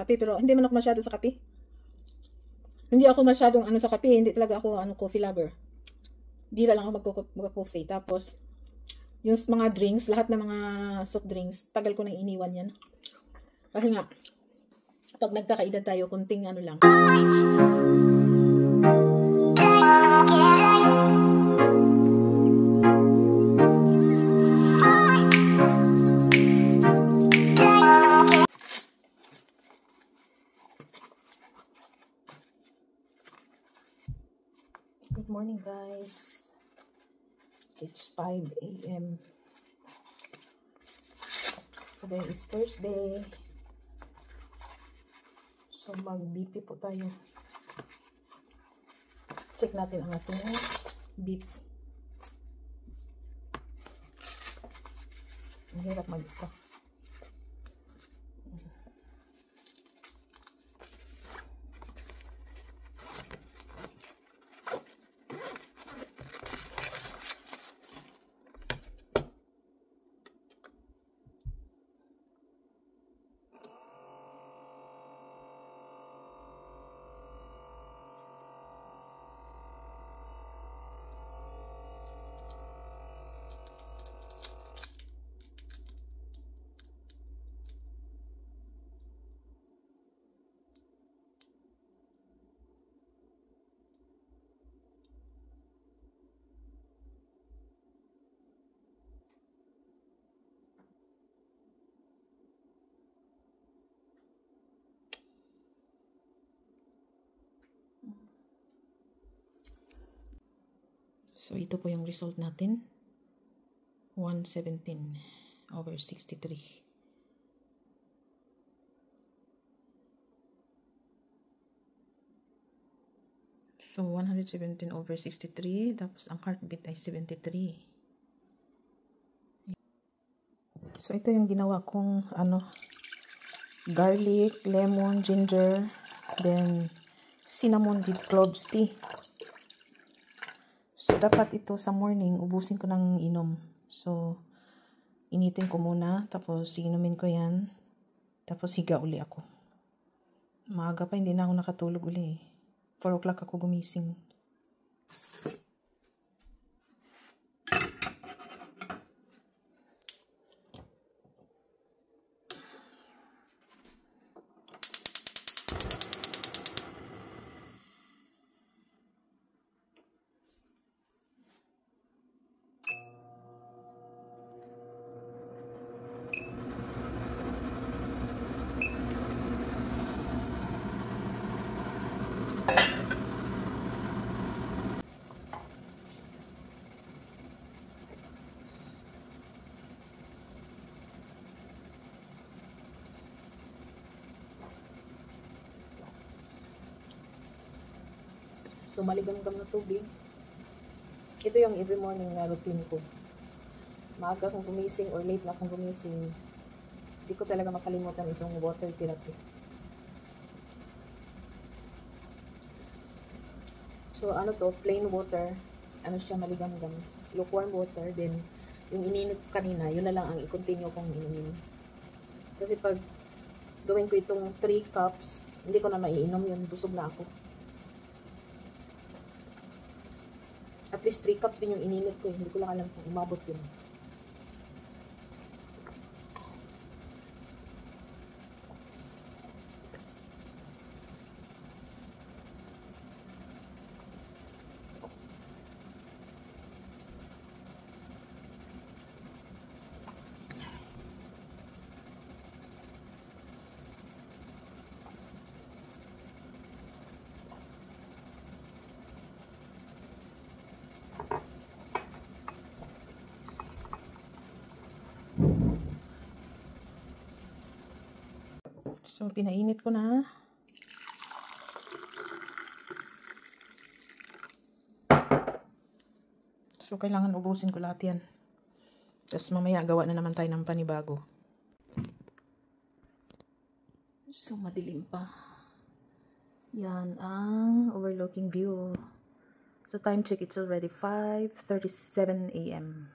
kape, pero hindi man ako masyado sa kape. Hindi ako masyadong ano sa kape, hindi talaga ako coffee lover. Bira lang ako mag-coffee. Tapos, yung mga drinks, lahat ng mga soft drinks, tagal ko nang iniwan yan. Kasi nga, pag nagkakaedad tayo, kunting ano lang. Good morning, guys. It's 5 a.m. Today is Thursday. So, mag-BP po tayo. Check natin ang ating BP. Ang hirap mag-isa. So, ito po yung result natin. 117/63. So, 117/63. Tapos, ang heartbeat ay 73. So, ito yung ginawa kong garlic, lemon, ginger, then cinnamon with cloves tea. So, dapat ito sa morning, ubusin ko ng inom. So, initin ko muna, tapos inumin ko yan, tapos higa uli ako. Maaga pa, hindi na ako nakatulog uli. 4 o'clock ako gumising. So, maligamgam na tubig. Ito yung every morning na routine ko. Maaga akong gumising or late na akong gumising, hindi ko talaga makalimutan itong water therapy. So, plain water. Siya, maligamgam. Lukewarm water. Then, yung ininit kanina, yun na lang ang i-continue kong inumin. Kasi pag gawin ko itong 3 cups, hindi ko na maiinom yun. Busog na ako. At least 3 cups din yung ininit ko. Hindi ko lang alam kung umabot yun. So, pinainit ko na. So, kailangan ubusin ko lahat yan. Tapos, mamaya gawa na naman tayo ng panibago. So, madilim pa. Yan ang overlooking view. So, time check, it's already 5:37 a.m.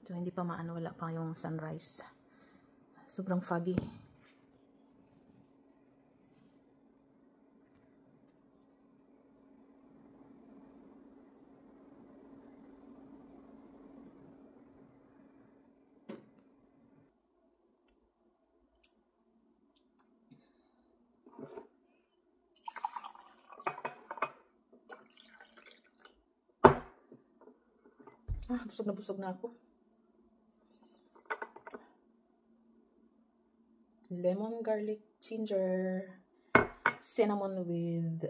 So, hindi pa wala pa yung sunrise. Sobrang foggy. Busog na ako. Lemon, garlic, ginger, cinnamon with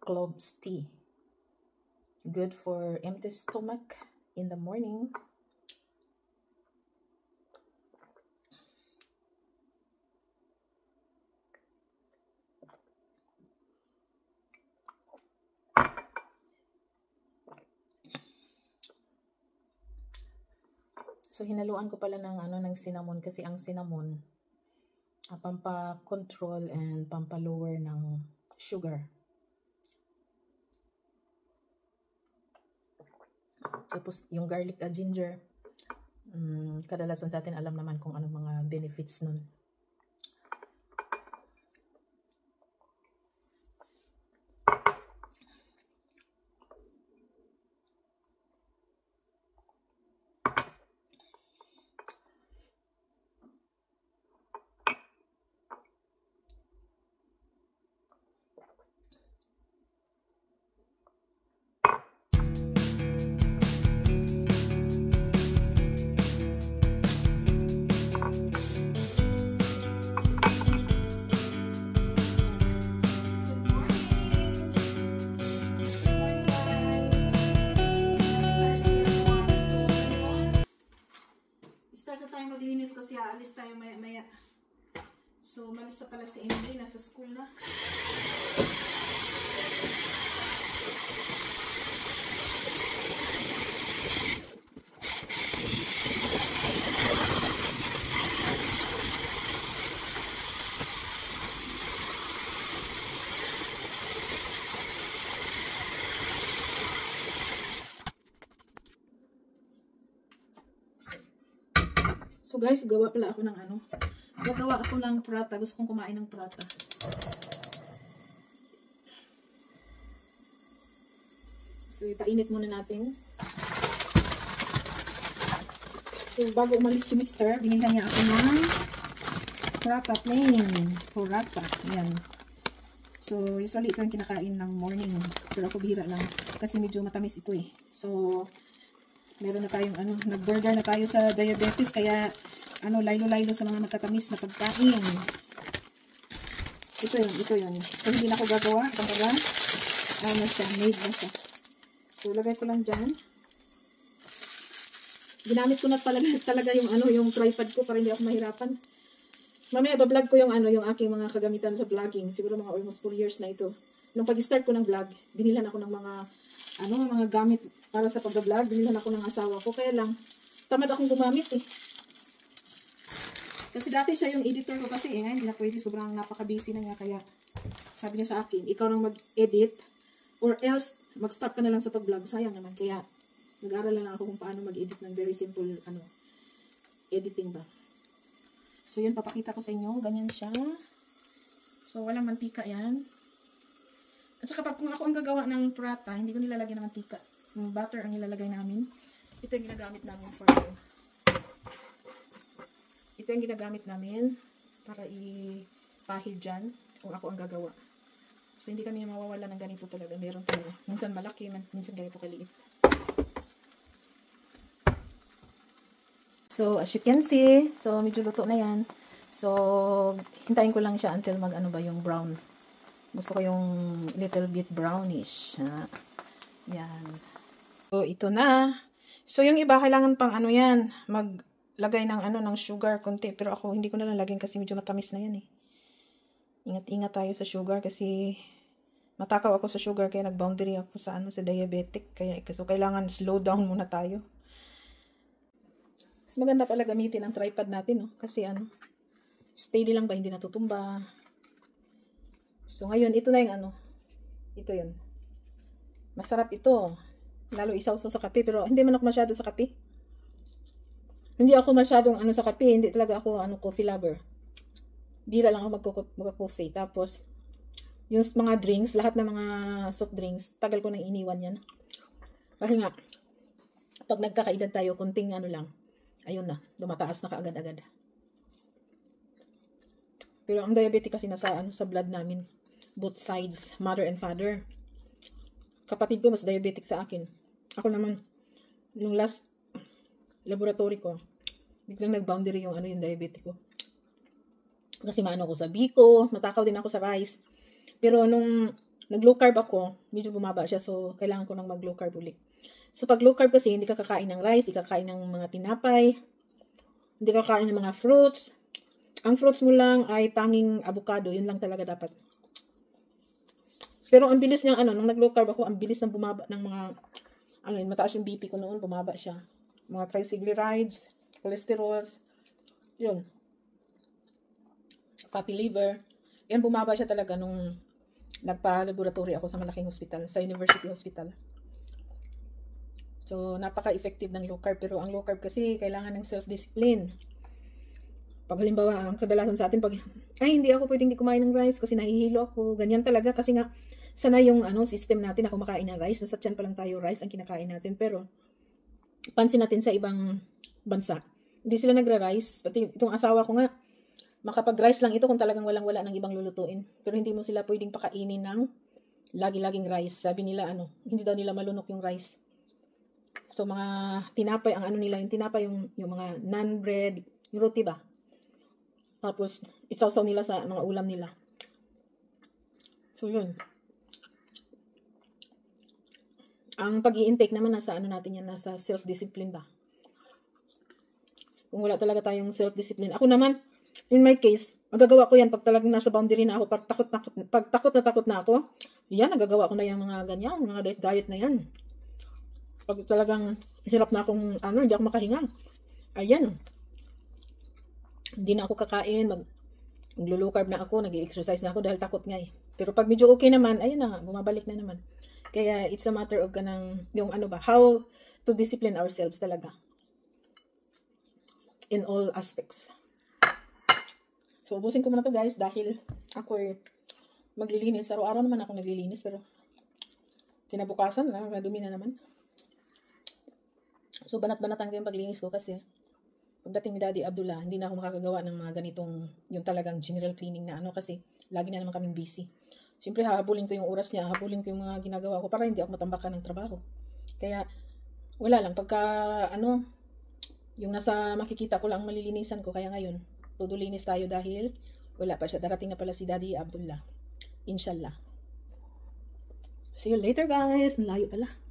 cloves tea. Good for empty stomach in the morning. So hinaluan ko pala ng cinnamon kasi ang cinnamon pampa-control and pampa-lower ng sugar. Tapos yung garlic at ginger, kadalasan sa atin alam naman kung anong mga benefits nun. Start na tayo maglinis kasi aalis tayo maya-maya. So, umalis na pala si Emily. Nasa school na. So guys, gawa pala ako ng gagawa ako ng prata. Gusto kong kumain ng prata. So ipainit muna natin. So bago umalis si Mr., binigyan niya ako ng prata plain. Prata. Yan. So usually ito yung kinakain ng morning. Pero ako bihira lang. Kasi medyo matamis ito eh. So meron na tayong nag-burger na tayo sa diabetes, kaya laylo-laylo sa mga matatamis na pagkain. Ito yun. So hindi na ako gagawa, kumbaga made na siya. So lagay ko lang dyan. Ginamit ko na talaga yung tripod ko para hindi ako mahirapan. Mamaya ba-vlog ko yung aking mga kagamitan sa vlogging. Siguro mga almost 4 years na ito. Nung pag-start ko ng vlog, binilan ako ng mga gamit para sa pag-vlog. Binilan ako ng asawa ko. Kaya lang, tamad akong gumamit eh. Kasi dati siya yung editor ko kasi ngayon hindi na pwede. Sobrang napaka-busy na niya. Kaya sabi niya sa akin, ikaw nang mag-edit or else mag-stop ka na lang sa pag-vlog. Sayang naman. Kaya nag-aaral lang ako kung paano mag-edit ng very simple editing ba. So yun, papakita ko sa inyo. Ganyan siya. So walang mantika yan. At saka kung ako ang gagawa ng prata, hindi ko nilalagay ng mantika. Yung butter ang nilalagay namin. Ito yung ginagamit namin for ito yung ginagamit namin para ipahid dyan kung ako ang gagawa. So hindi kami mawawala ng ganito talaga. Meron talaga. Minsan malaki, minsan ganito kaliit. So as you can see, so medyo luto na yan. So hintayin ko lang siya until yung brown. Gusto ko yung little bit brownish. Yan. So, ito na. So, yung iba, kailangan pang yan, maglagay ng ng sugar konti. Pero ako, hindi ko na lalagyan kasi medyo matamis na yan eh. Ingat-ingat tayo sa sugar kasi matakaw ako sa sugar kaya nag-boundary ako sa sa diabetic. So, kailangan slow down muna tayo. Mas maganda pala gamitin ang tripod natin, no? Kasi steady lang ba, hindi natutumba. So, ngayon, ito na yung ito yun. Masarap ito. Lalo isaw-saw sa kape. Pero hindi man ako masyado sa kape. Hindi ako masyadong sa kape. Hindi talaga ako coffee lover. Bira lang ako mag-coffee. Tapos, yung mga drinks, lahat ng mga soft drinks, tagal ko nang iniwan yan. Kasi nga, pag nagkakaedad tayo, kunting lang, ayun na, dumataas na kaagad-agad. Pero ang diabetic kasi nasa sa blood namin. Both sides, mother and father. Kapatid ko mas diabetic sa akin. Ako naman, Yung last laboratory ko, biglang nag-boundary yung yung diabetes ko. Kasi maano ko sa biko, matakaw din ako sa rice. Pero nung nag-low carb ako, medyo bumaba siya. So, kailangan ko nang mag-low carb ulit. So, pag low carb kasi, hindi ka kakain ng rice, hindi ka kakain ng mga tinapay, hindi ka kakain ng mga fruits. Ang fruits mo lang ay tanging avocado. Yun lang talaga dapat. Pero ang bilis niyang nung nag-low carb ako, ang bilis ng bumaba ng mga, mataas yung BP ko noon, bumaba siya. Mga triglycerides, cholesterols, yun. Fatty liver. Yan, bumaba siya talaga nung nagpa-laboratory ako sa malaking hospital, sa University Hospital. So, napaka-effective ng low carb. Pero ang low carb kasi, kailangan ng self-discipline. Pag halimbawa, ang kadalasan sa atin, hindi ako pwedeng di kumain ng rice kasi nahihilo ako. Ganyan talaga kasi nga, sana yung system natin na kumakain ng rice. Nasa tiyan pa lang tayo, rice ang kinakain natin. Pero, pansin natin sa ibang bansa, hindi sila nagra-rice. Pati itong asawa ko nga, makapag-rice lang ito kung talagang walang-wala ng ibang lulutuin. Pero hindi mo sila pwedeng pakainin ng lagi-laging rice. Sabi nila, hindi daw nila malunok yung rice. So, mga tinapay, ang nila, yung tinapay, yung mga non-bread, yung roti ba? Tapos, isawsaw nila sa mga ulam nila. So, yun. Ang pag-i-intake naman, nasa natin yan, nasa self-discipline ba? Kung wala talaga tayong self-discipline. Ako naman, in my case, magagawa ko yan pag talagang nasa boundary na ako, pag takot na ako, yan, nagagawa ko na yung mga ganyan, mga diet na yan. Pag talagang hirap na akong, hindi ako makahinga. Ayan. Hindi na ako kakain, mag-low carb na ako, nag-exercise na ako dahil takot nga eh. Pero pag medyo okay naman, ayun na, bumabalik na naman. Kaya it's a matter of yung how to discipline ourselves talaga. In all aspects. So, ubusin ko muna to guys dahil ako maglilinis. Araw-araw naman ako naglilinis pero kinabukasan na, madumi na naman. So, banat-banatan ko yung paglinis ko kasi pagdating ni Daddy Abdullah, hindi na ako makakagawa ng mga ganitong, yung talagang general cleaning na kasi lagi na naman kaming busy. Siyempre, hahabulin ko yung oras niya, hahabulin ko yung mga ginagawa ko para hindi ako matambakan ng trabaho. Kaya, wala lang. Pagka, yung nasa makikita ko lang malilinisan ko. Kaya ngayon, tudulinis tayo dahil wala pa siya. Darating na pala si Daddy Abdullah. Inshallah. See you later guys. Nalayo pala.